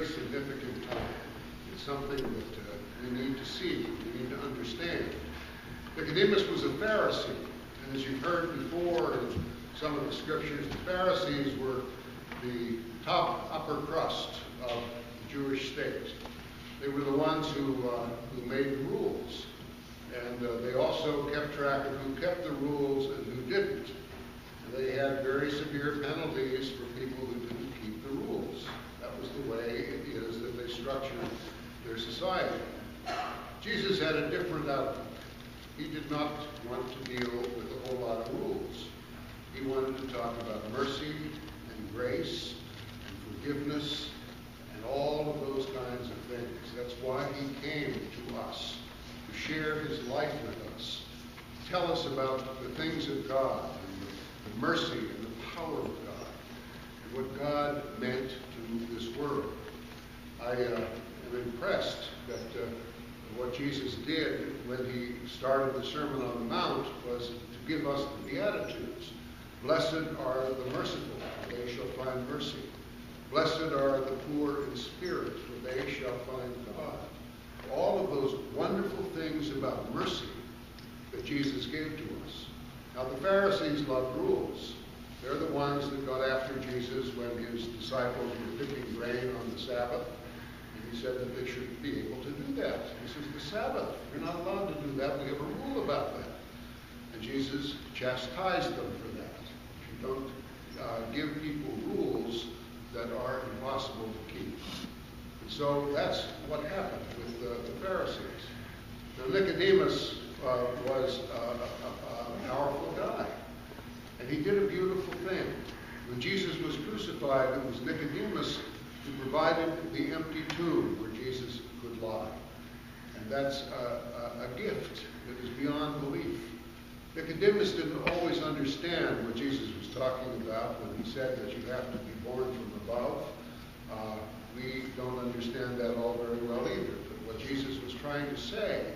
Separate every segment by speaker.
Speaker 1: very significant time. It's something that we need to see, we need to understand. Nicodemus was a Pharisee, and as you've heard before in some of the scriptures, the Pharisees were the top upper crust of the Jewish state. They were the ones who made the rules, and they also kept track of who kept the rules and who didn't. And they had very severe penalties for people who didn't keep the rules. That was the way it is that they structured their society. Jesus had a different outlook. He did not want to deal with a whole lot of rules. He wanted to talk about mercy and grace and forgiveness and all of those kinds of things. That's why he came to us, to share his life with us, to tell us about the things of God and the mercy and the power of God and what God meant to this world. I am impressed that what Jesus did when he started the Sermon on the Mount was to give us the Beatitudes. Blessed are the merciful, for they shall find mercy. Blessed are the poor in spirit, for they shall find God. All of those wonderful things about mercy that Jesus gave to us. Now the Pharisees loved rules. They're the ones that got after Jesus when his disciples were picking grain on the Sabbath. He said that they should be able to do that. This is the Sabbath. You're not allowed to do that. We have a rule about that. And Jesus chastised them for that. You don't give people rules that are impossible to keep. And so that's what happened with the Pharisees. Now Nicodemus was a powerful guy. And he did a beautiful thing. When Jesus was crucified, it was Nicodemus who provided the empty tomb where Jesus could lie. And that's a gift that is beyond belief. Nicodemus didn't always understand what Jesus was talking about when he said that you have to be born from above. We don't understand that all very well either. But what Jesus was trying to say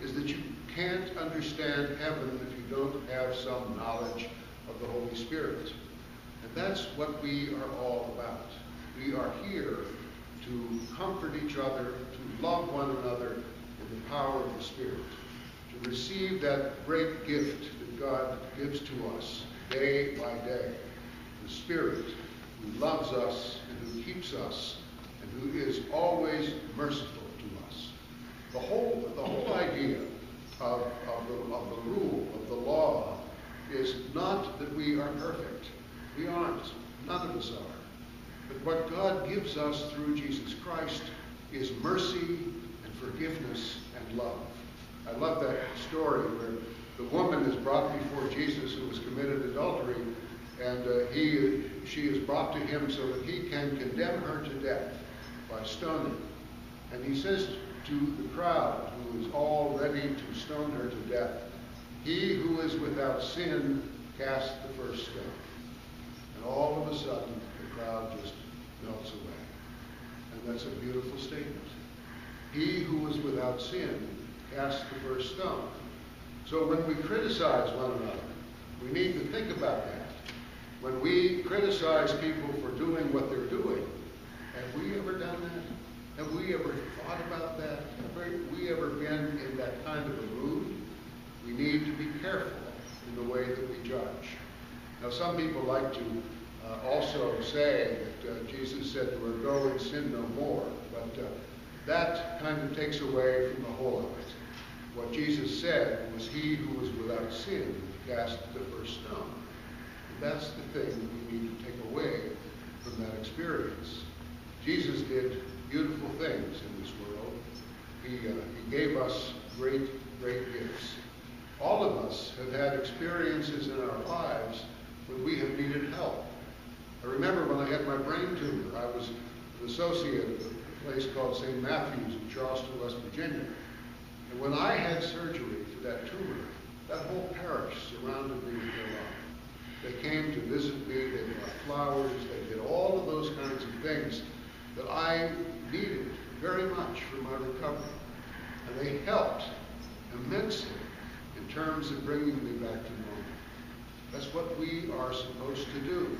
Speaker 1: is that you can't understand heaven if you don't have some knowledge of the Holy Spirit. And that's what we are all about. We are here to comfort each other, to love one another in the power of the Spirit, to receive that great gift that God gives to us day by day, the Spirit who loves us and who keeps us and who is always merciful to us. The whole idea of the rule, of the law, is not that we are perfect. We aren't. None of us are. But what God gives us through Jesus Christ is mercy and forgiveness and love. I love that story where the woman is brought before Jesus who has committed adultery, and she is brought to him so that he can condemn her to death by stoning. And he says to the crowd who is all ready to stone her to death, "He who is without sin, cast the first stone." And all of a sudden, the crowd just melts away. And that's a beautiful statement. He who is without sin, cast the first stone. So when we criticize one another, we need to think about that. When we criticize people for doing what they're doing, have we ever done that? Have we ever thought about that? Have we ever been in that kind of a mood? We need to be careful in the way that we judge. Now, some people like to also say that Jesus said to her, "Go and sin no more." But that kind of takes away from the whole of it. What Jesus said was, "He who was without sin cast the first stone." And that's the thing that we need to take away from that experience. Jesus did beautiful things in this world. He gave us great, great gifts. All of us have had experiences in our lives when we have needed help. I remember when I had my brain tumor, I was an associate of a place called St. Matthew's in Charleston, West Virginia. And when I had surgery for that tumor, that whole parish surrounded me with their love. They came to visit me, they brought flowers, they did all of those kinds of things that I needed very much for my recovery. And they helped immensely in terms of bringing me back to normal. That's what we are supposed to do.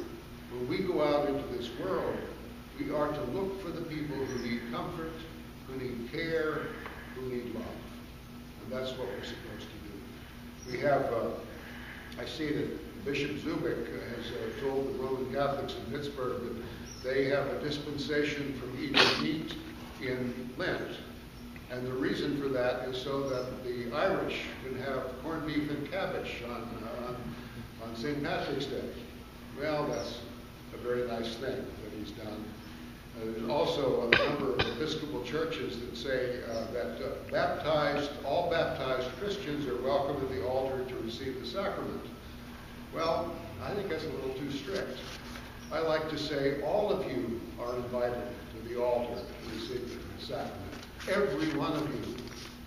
Speaker 1: When we go out into this world, we are to look for the people who care, who need love. And that's what we're supposed to do. We have, I see that Bishop Zubik has told the Roman Catholics in Pittsburgh that they have a dispensation from eating meat in Lent. And the reason for that is so that the Irish can have corned beef and cabbage on St. Patrick's Day. Well, that's a very nice thing that he's done. There's also a number of Episcopal churches that say that all baptized Christians are welcome at the altar to receive the sacrament. Well, I think that's a little too strict. I like to say all of you are invited to the altar to receive the sacrament. Every one of you.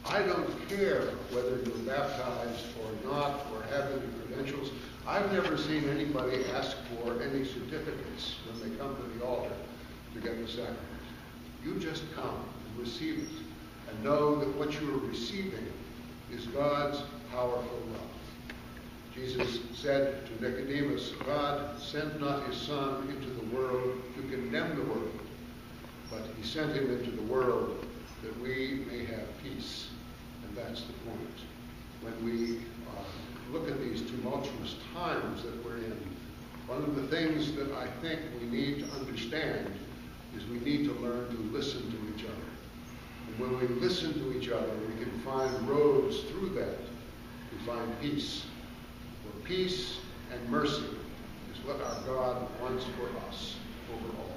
Speaker 1: I don't care whether you're baptized or not or have any credentials. I've never seen anybody ask for any certificates when they come to the altar to get the sacrament. You just come and receive it and know that what you are receiving is God's powerful love. Jesus said to Nicodemus, God sent not his Son into the world to condemn the world, but he sent him into the world that we may have peace. And that's the point. When we look at these tumultuous times that we're in, one of the things that I think we need to understand is we need to learn to listen to each other. And when we listen to each other, we can find roads through that to find peace. For peace and mercy is what our God wants for us over all.